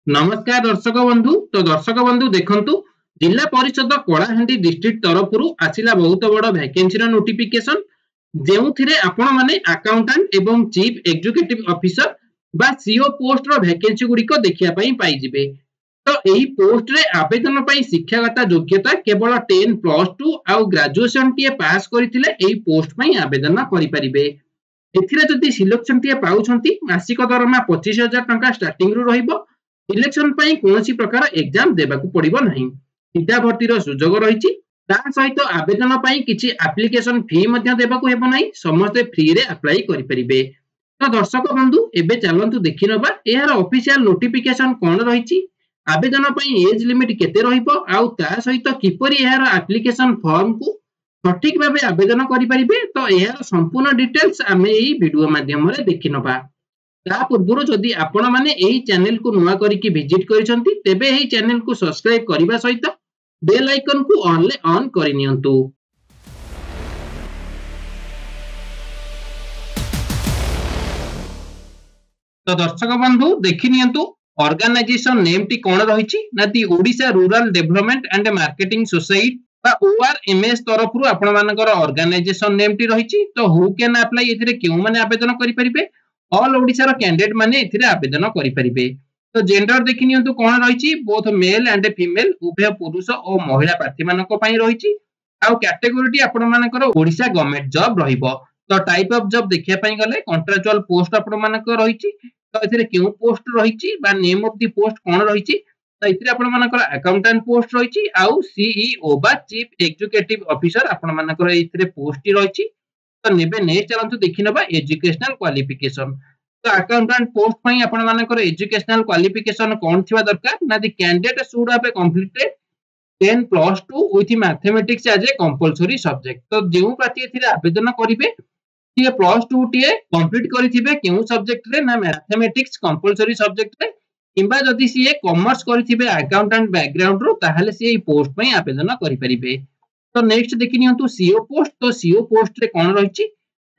नमस्कार दर्शक बंधु। तो दर्शक बंधु देखंतु जिला परिषद कलाहांडी डिस्ट्रिक्ट तरफ आसिला बहुत बड़ वैकेंसी नोटिफिकेशन जेउथिरे आपण माने अकाउंटेंट एवं चीफ एग्जीक्यूटिव ऑफिसर बा सीओ पोस्ट रो वैकेंसी गुडी को देखिया पई पाई जिवे। तो एही पोस्ट रे आवेदन पई शिक्षागत योग्यता केवल 10+2 आउ ग्रेजुएशन टीए पास करथिले एही पोस्ट पई आवेदन करि परिबे। एथिरे जदि सिलेक्शन टीए पाउछंती मासिक दरमा 25,000 टंका स्टार्टिंग रु रहिबो। इलेक्शन पई कोनोसी प्रकार एग्जाम देबाकू पड़िबो नहीं। सीधा भर्तीर सुजोग रहिछि। ता सहित आवेदन पई किछि एप्लीकेशन फी मध्ये देबाकू हेबो नहीं। समस्त फ्री रे अप्लाई करि परिबे। तो दर्शक बंधु एबे चलंतु देखि नबा एहार ऑफिशियल नोटिफिकेशन कोन रहिछि, आवेदन पई एज लिमिट केते रहिबो आउ ता सहित किपरि एहार एप्लीकेशन फॉर्म को सठिक भाबे आवेदन करि परिबे। तो एहार संपूर्ण डिटेल्स आमे एही वीडियो माध्यम रे देखि नबा। ता पूर्व जदि आपण माने एही चैनल को नुआ करिकि विजिट करिसंती तेबे एही चैनल को सब्सक्राइब करिबा सहित बेल आइकन को ऑन ले ऑन करि नियंतु। तो दर्शक बंधु देखि नियंतु ऑर्गेनाइजेशन नेम टी कोन रहिछि ना the Odisha rural development and marketing society बा ओआरएमएस तरफ रु आपण मानकर ऑर्गेनाइजेशन नेम टी रहिछि। तो हु कैन अप्लाई एथिरे केउ माने आवेदन करि परिबे, ऑल ओडिशा रो कैंडिडेट माने एथिरे आवेदन करि परिबे। तो जेंडर देखि नियंतु कोन रहिछि, बोथ मेल एंड फीमेल उभय पुरुष और महिला प्रार्थी मानक पई रहिछि। आउ कैटेगरी टी आपण मानकर ओडिशा गवर्नमेंट जॉब रहिबो। तो टाइप ऑफ जॉब देखिया पई गले कॉन्ट्रैक्चुअल पोस्ट आपण मानक रहिछि। तो एथिरे केउ पोस्ट रहिछि बा नेम ऑफ द पोस्ट कोन रहिछि, तो एथिरे आपण मानकर अकाउंटेंट पोस्ट रहिछि आउ सीईओ बा चीफ एग्जीक्यूटिव ऑफिसर आपण मानकर एथिरे पोस्ट टी रहिछि। तो नेबे नेक्स्ट चलंतु देखि नबा एजुकेशनल क्वालिफिकेशन। तो अकाउंटेंट पोस्ट पई आपण मानकर एजुकेशनल क्वालिफिकेशन कोन थिबा दरकार ना the candidate should have completed 10+2 with mathematics as a compulsory subject. तो जेउ प्रार्थी एथिरे आवेदन करिवे टीए +2 टीए कंप्लीट करिथिबे केउ सब्जेक्ट रे ना मैथमेटिक्स कंपल्सरी सब्जेक्ट रे, किंबा जदि सीए कॉमर्स करिथिबे अकाउंटेंट बैकग्राउंड रो ताहाले सीए पोस्ट पई आवेदन करि परिबे। तो नेक्स्ट देखि नियंतु सीओ पोस्ट। तो सीओ पोस्ट रे कोन रहिछि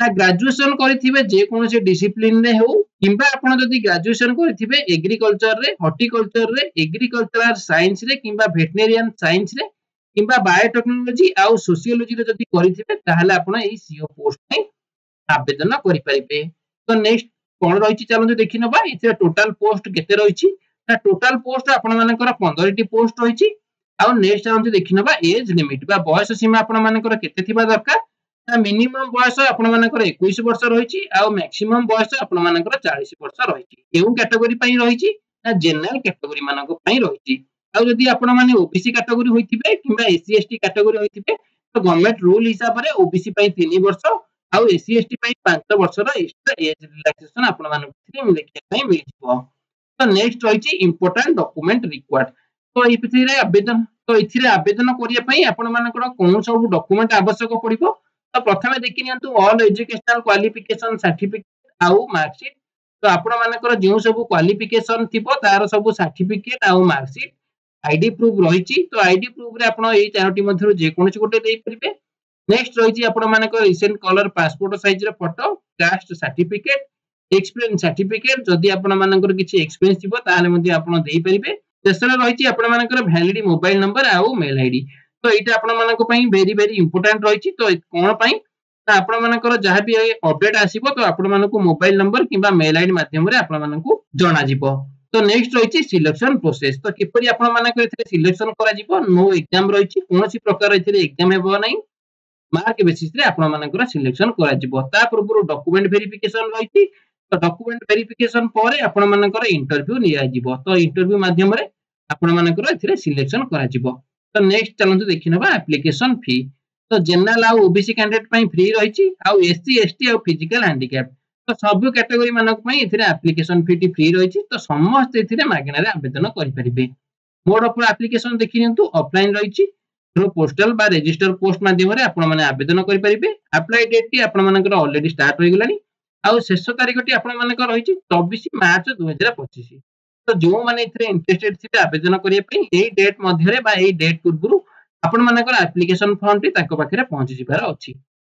ना ग्रेजुएशन करिथिबे जे कोनोसी डिसिप्लिन रे हो, किंबा आपण जदि ग्रेजुएशन करिथिबे एग्रीकल्चर रे, हॉर्टिकल्चर रे, एग्रीकल्चरल साइंस रे, किंबा वेटरनरियन साइंस रे, किंबा बायोटेक्नोलॉजी आउ सोशियोलॉजी रे जदि करिथिबे ताहाले आपण एही सीओ पोस्ट पई आवेदन करि परिबे। तो नेक्स्ट कोन रहिछि चलंतु देखि नबा इथे टोटल पोस्ट केते रहिछि ना टोटल पोस्ट आपण मानकर 15 टी पोस्ट रहिछि। आउ नेक्स्ट चलंतु देखि नबा एज लिमिट बा बयस सीमा आपण मानकर केते थिबा दरकार ना मिनिमम बयस आपण मानकर 21 वर्ष रहिछि आउ मैक्सिमम बयस आपण मानकर 40 वर्ष रहिछि। केउ कैटेगरी पई रहिछि ना जनरल कैटेगरी मानक पई रहिछि। आउ जदि आपण माने ओबीसी कैटेगरी होइथिबे किंबा एससी एसटी कैटेगरी होइथिबे तो गवर्नमेंट रूल हिसाब रे ओबीसी पई 3 वर्ष आउ एससी एसटी पई 5 वर्ष रो एक्स्ट्रा एज रिलैक्सेशन आपण मानक थिरे लेखिया पई मिलिजिवो। तो नेक्स्ट रहिछि इंपोर्टेंट डॉक्यूमेंट रिक्वायर्ड। तो इथिरे आवेदन तो इथिरे आवेदन करिया पई आपण मानकर कोन सब डॉक्यूमेंट आवश्यक पड़िबो। तो प्रथमे देखि नियंतु ऑल एजुकेशनल क्वालिफिकेशन सर्टिफिकेट आउ मार्कशीट। तो आपण मानकर जेउ सब क्वालिफिकेशन थिबो तार सब सर्टिफिकेट आउ मार्कशीट, आईडी प्रूफ रहिछि। तो आईडी प्रूफ रे आपण एई चारोटी मध्यरु जे कोनोसी गोटे देई परिबे। नेक्स्ट रहिछि आपण मानकर रिसेंट कलर पासपोर्ट साइज रे photo, caste certificate, experience certificate जदि आपण मानकर किछि एक्सपीरियंस थिबो ताहाले मध्ये आपण देई परिबे। तेसरा रहिछि आपण मानकर वैलिड मोबाइल नंबर आउ मेल आईडी। तो एटा आपण मानक पई वेरी वेरी इंपोर्टेंट रहिछि। तो कोन पई ना आपण मानकर जहा भी अपडेट आसीबो तो आपण मानकु मोबाइल नंबर किबा मेल आईडी माध्यम रे आपण मानकु जणा जिवो। तो नेक्स्ट रहिछि सिलेक्शन प्रोसेस। तो किपरि आपण मानकर एथिरे सिलेक्शन करा जिवो, नो एग्जाम रहिछि, कोनोसी प्रकार एथिरे एग्जाम हेबो नै, मार्क बेसिस रे आपण मानकर सिलेक्शन करा जिवो। ता पूर्व डॉक्यूमेंट वेरिफिकेशन रहिछि। तो डॉक्यूमेंट वेरिफिकेशन परे आपण मानकर इंटरव्यू निया जिवो। तो इंटरव्यू माध्यम रे आपण मानकर एथिरे सिलेक्शन करा जिवो। तो नेक्स्ट चलंतु देखि नबा एप्लीकेशन फी। तो जनरल आउ ओबीसी कैंडिडेट पई फ्री रहिछि आउ एससी एसटी आउ फिजिकल हैंडीकैप तो सब कैटेगरी मानक पई एथिरे एप्लीकेशन फी टी फ्री रहिछि। तो समस्त एथिरे मागना रे आवेदन करि परिबे। मोड ऑफ एप्लीकेशन देखि नियंतु ऑफलाइन रहिछि, थ्रू पोस्टल बा रजिस्टर पोस्ट माध्यम रे आपण माने आवेदन करि परिबे। अप्लाई डेट टी आपण मानकर ऑलरेडी स्टार्ट होई गेलानी आउ शेष तारीख टी आपण मानकर रहिछि 24 मार्च 2025। तो जो माने इथरे इंटरेस्टेड थिबे आवेदन करिया पई एई डेट मध्य रे बा एई डेट पूर्वरु आपण मानकर एप्लीकेशन फॉर्म टी ताको पाखरे पहुंची जिबार अछि।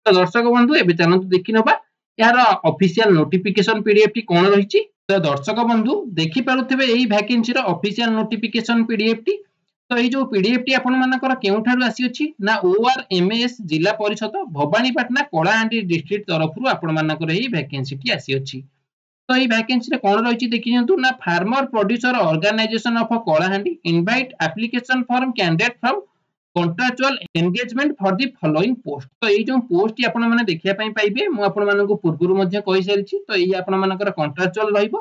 तो दर्शक बंधु एबे चलंतु देखि नबा यार ऑफिशियल नोटिफिकेशन पीडीएफ टी कोन रहिछि। तो दर्शक बंधु देखि पारुथिबे एही वैकेंसी रो ऑफिशियल नोटिफिकेशन पीडीएफ टी। तो एई जो पीडीएफ टी आपण मानकर केउठारु आसी अछि ना ओआरएमएस जिला परिषद भवानीपाटना कलाहांडी डिस्ट्रिक्ट तरफरु आपण मानकर एही वैकेंसी टी आसी अछि। तो एही वैकेंसी रे कोन रहिछि देखि नियंतु ना farmer producer organisation of Kalahandi invite application form candidate from contractual engagement for the following post. तो एई जो पोस्ट टी आपण माने देखिया पई पाइबे मु आपण मानकु पूर्वरु मध्ये कहि सारिछि। तो एई आपण मानकर कॉन्ट्रैक्चुअल रहिबो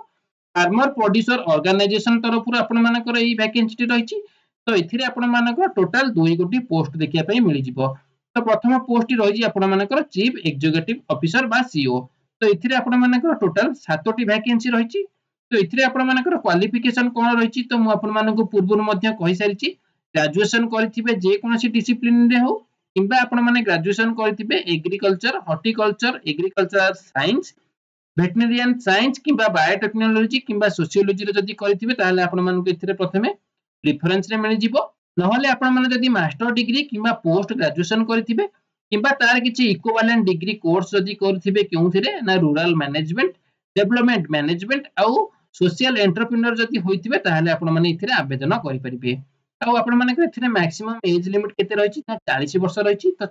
फार्मर प्रोड्यूसर ऑर्गेनाइजेशन तरफरु आपण मानकर एई वैकेंसी टी रहिछि। तो एथिरे आपण मानकर टोटल 2 गोटी पोस्ट देखिया पई मिलि जिवो। तो प्रथम पोस्ट रहिछि आपण मानकर चीफ एग्जीक्यूटिव ऑफिसर बा सीईओ। तो एथिरे आपण मानकर टोटल 7टी वैकेंसी रहिछि। तो एथिरे आपण मानकर क्वालिफिकेशन कोन रहिछि तो मु आपण मानकु पूर्वरु मध्ये कहि सारिछि। ग्रेजुएशन करथिबे जे कोनोसी डिसिप्लिन रे हो किंबा आपण माने ग्रेजुएशन करथिबे agriculture horticulture agriculture science veterinarian science किंबा बायोटेक्नोलॉजी किंबा सोशियोलॉजी रे जदी करथिबे ताले आपण मानकु एथिरे प्रथमे प्रेफरेंस रे मिलि जिवो। नहले आपण माने जदी मास्टर डिग्री किंबा पोस्ट ग्रेजुएशन करथिबे किंबा तार किछि इक्विवेलेंट डिग्री कोर्स जदी करथिबे केउथिरे ना रूरल मैनेजमेंट डेवलपमेंट मैनेजमेंट आउ सोशल एंटरप्रेन्योर जदी होइथिबे ताले आपण माने एथिरे आवेदन करि परिबे। आउ आपण माने एथिरे मैक्सिमम एज लिमिट केते रहिछि ना 40 वर्ष रहिछि। तो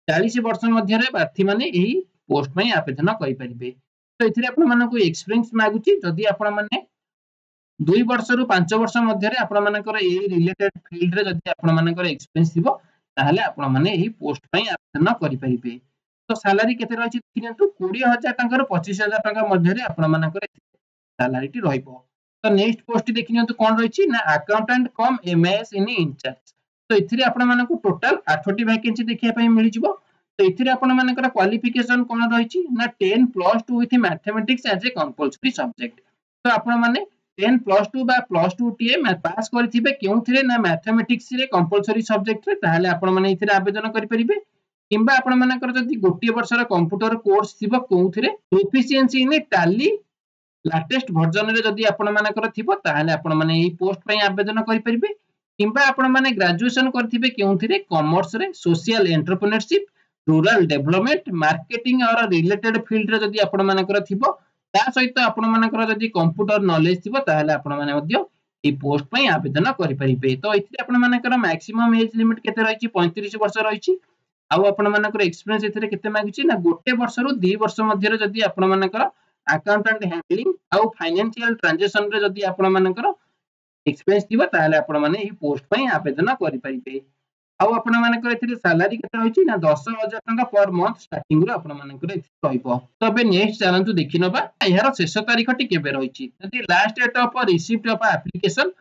40 वर्ष मध्य रे प्रार्थी माने एही पोस्ट में आवेदन करि परिबे। तो एथिरे आपण मानकु एक्सपीरियंस मागुछि जदी आपण माने 2 वर्ष रु 5 वर्ष मध्य रे आपण मानकर ए रिलेटेड फील्ड रे जदी आपण मानकर एक्सपीरियंस थिबो ताहले आपण माने एही पोस्ट पई आवेदन करि परिबे। तो सैलरी केते रहिछि देखिनतु 20000 टका रु 25000 टका मध्य रे आपण मानकर सैलरी टी रहइबो। तो नेक्स्ट पोस्ट देखिनतु कोन रहिछि ना अकाउंटेंट कम एमएस इन इंचार्ज। तो एथिरे आपण मानकु टोटल 8टी वैकेंसी देखिया पई मिलि जिवो। तो एथिरे आपण मानकर क्वालिफिकेशन कोन रहिछि ना 10+2 with mathematics as a compulsory subject. तो आपण माने 10+2 बा +2 टीए पास करथिबे केउथिरे ना मैथमेटिक्स रे कंपल्सरी सब्जेक्ट रे ताहले आपण माने इथिरे आवेदन करि परिबे किंबा आपण मानकर जदी गोटिए वर्ष रा कंप्यूटर कोर्स थिबो कोउथिरे प्रोफिशिएंसी इन टैली लेटेस्ट वर्जन रे जदी आपण मानकर थिबो ताहले आपण माने एही पोस्ट पई आवेदन करि परिबे किंबा आपण माने ग्रेजुएशन करथिबे केउथिरे कॉमर्स रे social entrepreneurship rural development marketing और रिलेटेड फील्ड रे जदी आपण मानकर थिबो ता सहित आपण मानकर जदी कंप्यूटर नॉलेज थिबो ताहले आपण माने मध्य ए पोस्ट पई आवेदन करि परिबे। तो एथिरे आपण मानकर मैक्सिमम एज लिमिट केते रहिछि 35 वर्ष रहिछि। आउ आपण मानकर एक्सपीरियंस एथिरे केते मागिछि ना गोटे वर्ष रु 2 वर्ष मध्य रे जदी आपण मानकर अकाउंटेंट हैंडलिंग आउ फाइनेंशियल ट्रांजैक्शन रे जदी आपण मानकर एक्सपीरियंस थिबा ताहले आपण माने ए पोस्ट पई आवेदन करि परिबे। आउ आपण मानकर एथिरे सैलरी केते रहिछि ना 10000 टका पर मंथ स्टार्टिंग रो आपण मानकर एथिरे रहिबो। तो बे नेक्स्ट चलंतु देखिनबा एहार शेष तारीख टी केबे रहिछि जदी last date of receipt of application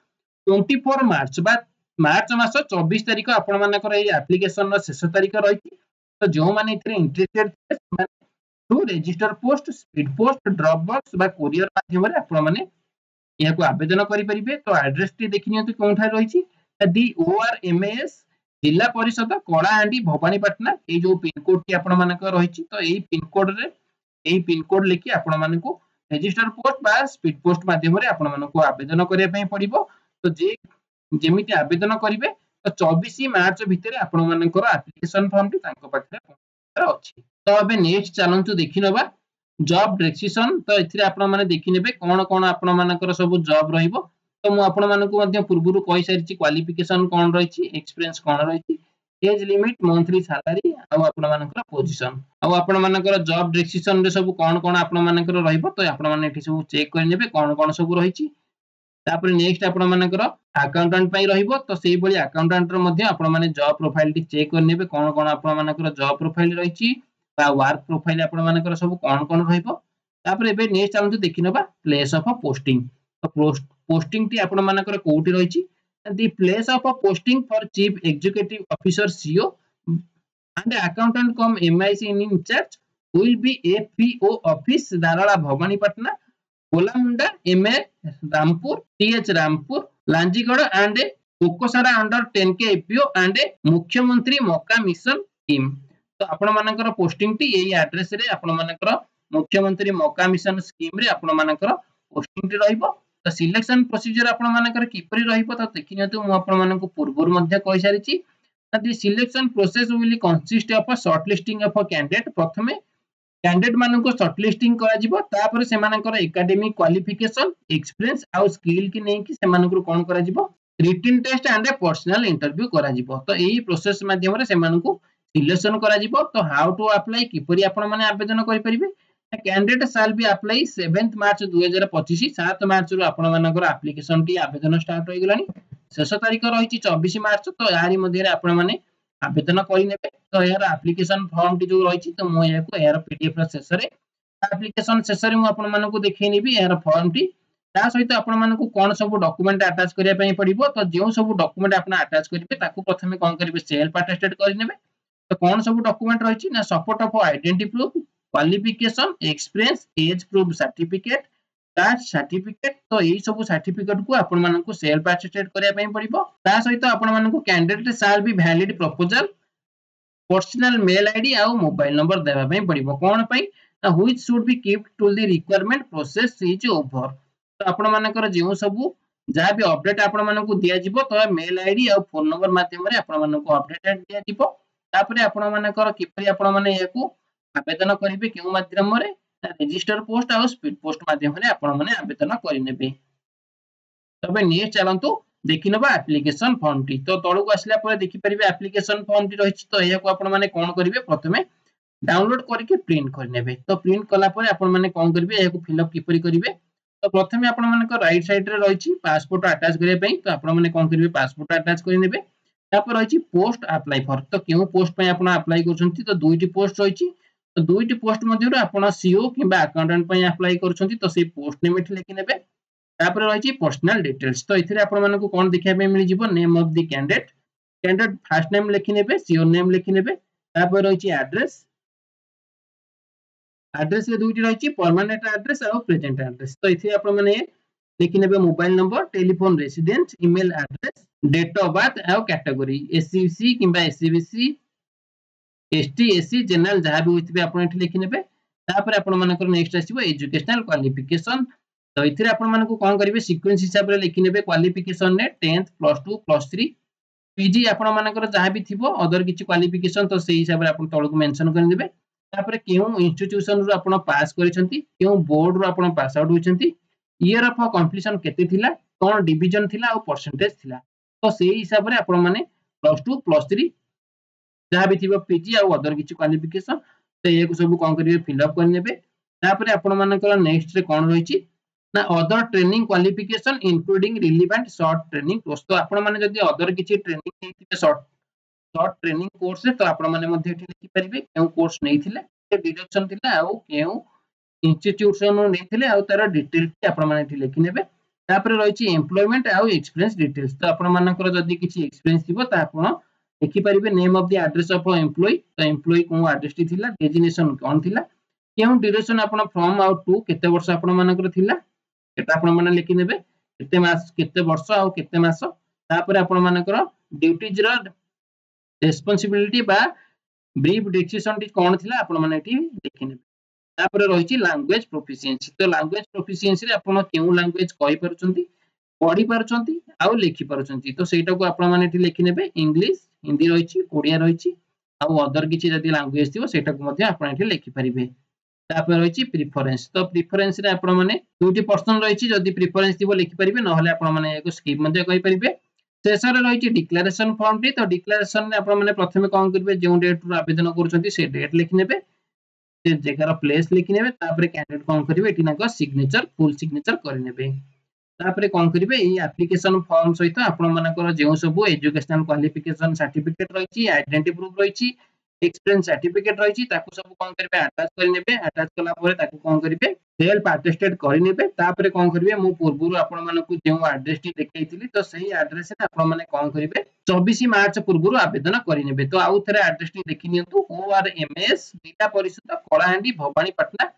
24 March बा मार्च मास 24 तारीख आपण मानकर ए एप्लीकेशन रो शेष तारीख रहिछि। तो जो माने एथिरे इंटरेस्टेड थे through register post speed post drop box बा कोरियर माध्यम रे आपण माने यह को आवेदन करि परिबे। तो एड्रेस टी देखिनियतु कोठा रहिछि दी ओआरएमएस जिला परिषद कलाहांडी भवानीपाटना ए जो पिन कोड टी आपण मानकर रहिछि। तो एई पिन कोड रे एई पिन कोड लेखि आपण मानकु रजिस्टर पोस्ट बा स्पीड पोस्ट माध्यम रे आपण मानकु आवेदन करिया पई पड़िबो। तो जे जेमिति आवेदन करिवे तो 24 मार्च भितरे आपण मानकर एप्लीकेशन फॉर्म टी तांको पाखरे पहुंचार अछि। तो अबे नेक्स्ट चलंतु देखिनबा जॉब डिस्क्रिप्शन। तो एथिरे आपण माने देखिनेबे कोन कोन आपण मानकर सब जॉब रहिबो। तो मु आपण मानकु मध्य पूर्वरु कहि सारिछि क्वालिफिकेशन कोन रहिछि एक्सपीरियंस कोन रहिछि एज लिमिट मंथली सैलरी आ आपण मानकर पोजीशन आ आपण मानकर जॉब डिस्क्रिप्शन रे सब कोन कोन आपण मानकर रहिबो। तो आपण माने एठी सब चेक करि नेबे कोन कोन सब रहिछि। तापर नेक्स्ट आपण मानकर अकाउंटेंट पई रहिबो। तो सेही बळी अकाउंटेंट रो मध्य आपण माने जॉब प्रोफाइल टी चेक करि नेबे कोन कोन आपण मानकर जॉब प्रोफाइल रहिछि बा वर्क प्रोफाइल आपण मानकर सब कोन कोन रहिबो। तापर एबे नेक्स्ट चलंतु देखिनबा प्लेस ऑफ पोस्टिंग। तो पोस्टिंग टी आपण मानकर कोउटी रहिछि the place of posting for chief executive officer CEO and accountant cum MIC in incharge will be FPO office Darala Bhawanipatna Kolamunda MA Rampur TH Rampur Lanjigarh and Kokasara under 10K FPO and Mukhyamantri Mauka mission team. तो आपण मानकर posting T एई address रे आपण मानकर मुख्यमंत्री Mauka mission scheme रे आपण मानकर पोस्टिंग टी रहइबो। तो सिलेक्शन प्रोसीजर आपण मानकर किपरि रहइबो तो देखिनतु मु आपण मानक पूर्वरु मध्य कहि सारिछि। The selection process will consist of a shortlisting of a candidate. प्रथमे कैंडिडेट मानक शॉर्टलिस्टिंग करा जिवो तापर से मानकर एकेडमिक क्वालिफिकेशन एक्सपीरियंस आउ स्किल की नै कि से मानकर कोन करा जिवो written test and personal interview करा जिवो तो एही प्रोसेस माध्यम रे से मानकु सिलेक्शन करा जिवो तो हाउ टू अप्लाई किपरि आपण माने आवेदन करि परिबे कैंडिडेट शैल बी अप्लाई 7 मार्च 2025 7 मार्च रु आपण मानकर एप्लीकेशन टी आवेदन स्टार्ट होई गेलानी शेष तारीख रही 24 मार्च तो यारी मध्य आपण माने आवेदन करि नेबे तो यार एप्लीकेशन फॉर्म टी जो रही तो मु याको यार पीडीएफ रा शेष रे एप्लीकेशन शेष रे मु आपण मानकु देखैनिबी यार फॉर्म टी ता सहित आपण मानकु कोन सब डॉक्यूमेंट अटैच करिया पई पड़िबो तो जेउ सब डॉक्यूमेंट आपण अटैच करिवे ताकू प्रथमे कोन करिवे सेल्फ अटेस्टेड करि नेबे तो कोन सब डॉक्यूमेंट रही ना support of identity proof qualification experience age proof certificate caste certificate तो यही सब सर्टिफिकेट को आपण मानकु सेल्फ अटेस्टेड करिया पई पड़िबो ता सहित आपण मानकु candidate shall be valid proposal personal mail ID आ मोबाइल नंबर देबा पई पड़िबो कोन पई which should be keeped to the requirement process is over तो आपण मानकर जेउ सब जहाँ भी अपडेट आपण मानकु दिया जिवो तो मेल आईडी आ फोन नंबर माध्यम रे आपण मानकु अपडेट दिया जिवो तापरे आपण मानकर किपरि आपण माने याकू आवेदन करिवे केउ माध्यम रे रजिस्टर पोस्ट आ स्पीड पोस्ट माध्यम रे आपण माने आवेदन करिनेबे तबे नेक्स्ट चलंतु देखिनबा एप्लीकेशन फॉर्म टी तो तळु को आसला परे देखि परिबे एप्लीकेशन फॉर्म टी रहिछि तो एयाको आपण माने कोन करिवे प्रथमे डाउनलोड करके प्रिंट करनेबे तो प्रिंट कला परे आपण माने कोन करिवे एयाको फिल अप किपरि करिवे तो प्रथमे आपण मानक राइट साइड रे रहिछि पासपोर्ट अटैच करिवे पई तो आपण माने कोन करिवे पासपोर्ट अटैच करिनेबे तापर रहिछि पोस्ट अप्लाई फॉर तो केउ पोस्ट पई आपण अप्लाई करछंती तो दुईटी पोस्ट रहिछि तो दुईटी पोस्ट मध्ये रो आपण सीओ किबा अकाउंटेंट पई अप्लाई करछंती तो से पोस्ट नेम एठी लिखि नेबे तापर रहिछि पर्सनल डिटेल्स तो इथिरे आपण मानक कोन देखिया पई मिलि जिवो name of the candidate candidate first name लिखि नेबे सीओ नेम लिखि नेबे तापर रहिछि एड्रेस एड्रेस रे दुईटी रहिछि परमानेंट एड्रेस और प्रेजेंट एड्रेस तो इथे आपण माने लिखि नेबे mobile number telephone residence email address date of birth और कैटेगरी एससीबीसी किबा एससीबीसी एसटी एससी जनरल जहां भी होइतबे आपण एठी लिखि नेबे तापर आपण मानकर नेक्स्ट आसीबो एजुकेशनल क्वालिफिकेशन तो इथिरे आपण मानको कोन करिवे सीक्वेंस हिसाब रे लिखि नेबे क्वालिफिकेशन ने 10th +2 +3 पीजी आपण मानकर जहां भी थिबो अदर किछि क्वालिफिकेशन तो सेही हिसाब रे आपण तळको मेंशन कर नेबे तापर केउ इंस्टीट्यूशन रो आपण पास करिसंती केउ बोर्ड रो आपण पास आउट होइसंती ईयर ऑफ कंप्लीशन केते थिला कोन डिवीजन थिला और परसेंटेज थिला तो सेही हिसाब रे आपण माने +2 +3 जहां भी थिबो पीजी और अदर किछि क्वालिफिकेशन तो एको सब कोन करिवे फिल अप कर नेबे तापर आपण मानकर नेक्स्ट रे कोन रहिछि ना other training qualification including relevant short training course तो आपण माने जदी अदर किछि ट्रेनिंग नेथिबे शॉर्ट ट्रेनिंग कोर्स रे तो आपण माने मध्ये एठी लिखि परिबे केउ कोर्स नेथिले के डिडक्शन थिला आ केउ इंस्टीट्यूशन नेथिले आ तार डिटेल की आपण माने एठी लिखि नेबे तापर रहिछि एम्प्लॉयमेंट आ एक्सपीरियंस डिटेल्स तो आपण मानकर जदी किछि एक्सपीरियंस थिबो ता आपण लिखि परिबे name of the address of employ तो एम्प्लॉय को एड्रेस टी थिला डेजिग्नेशन कोन थिला केउ ड्यूरेशन आपण फ्रॉम आउट टू केते वर्ष आपण मानकर थिला एटा आपण माने लिखि नेबे केते मास केते वर्ष आ केते मास तापर आपण मानकर ड्यूटीज रो रेस्पोंसिबिलिटी बा ब्रीफ डिस्क्रिप्शन टी कोन थिला आपण माने एठी लिखि नेबे तापर रहिछि लैंग्वेज प्रोफिशिएंसी तो लैंग्वेज प्रोफिशिएंसी रे आपण केउ लैंग्वेज कहि परछंती पढी परछंती आ लिखि परछंती तो सेटा को आपण माने एठी लिखि नेबे इंग्लिश हिंदी रहिछि ओडिया रहिछि आ अदर किछि जदी लैंग्वेज थिबो सेटा को मध्ये आपण एठी लिखि परिबे तापर रहिछि प्रेफरेंस तो प्रेफरेंस रे आपण माने दुटी पर्सन रहिछि जदी प्रेफरेंस थिबो लिखि परिबे न हले आपण माने एको स्किप मध्ये कहि परिबे शेषर रहिछि डिक्लेरेशन फॉर्म टी तो डिक्लेरेशन ने आपण माने प्रथमे कोन करबे जे डेट रु आवेदन करूछंती से डेट लिखि नेबे से जगह प्लेस लिखि नेबे तापर कैंडिडेट कोन करिवे एटी नाको सिग्नेचर फुल सिग्नेचर करि नेबे तापर कोन करिवे ई एप्लीकेशन फॉर्म सहित आपण मानकर जेउ सब एजुकेशनल क्वालिफिकेशन सर्टिफिकेट रहिछि आइडेंटिटी प्रूफ रहिछि एक्सपीरियंस सर्टिफिकेट रहिछि ताकू सब कोन करिवे अटैच करि नेबे अटैच कला परे ताकू कोन करिवे सेल्फ अटेस्टेड करि नेबे तापर कोन करिवे मु पूर्वरु आपण मानकु जेउ एड्रेस टी देखैतिली तो सही एड्रेस रे आपण माने कोन करिवे 24 मार्च पूर्वरु आवेदन करि नेबे तो आउ थरे एड्रेस टी देखि नियंतु ORMS जिला परिषद कलाहांडी भवानीपटना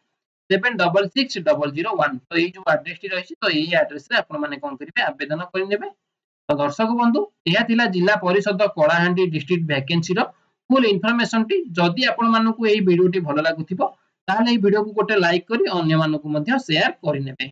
766001 तो ये जो एड्रेस टी रहिछि तो एई एड्रेस रे आपण माने कोन करिवे आवेदन करि नेबे तो दर्शक बंधु एहा थिला जिला परिषद कलाहांडी डिस्ट्रिक्ट वैकेंसी रो फुल इन्फॉर्मेशन टी जदी आपण मानकु एई वीडियो टी भलो लागुथिबो ताले एई वीडियो को गोटे लाइक करी अन्य मानकु मध्ये शेयर करि नेबे।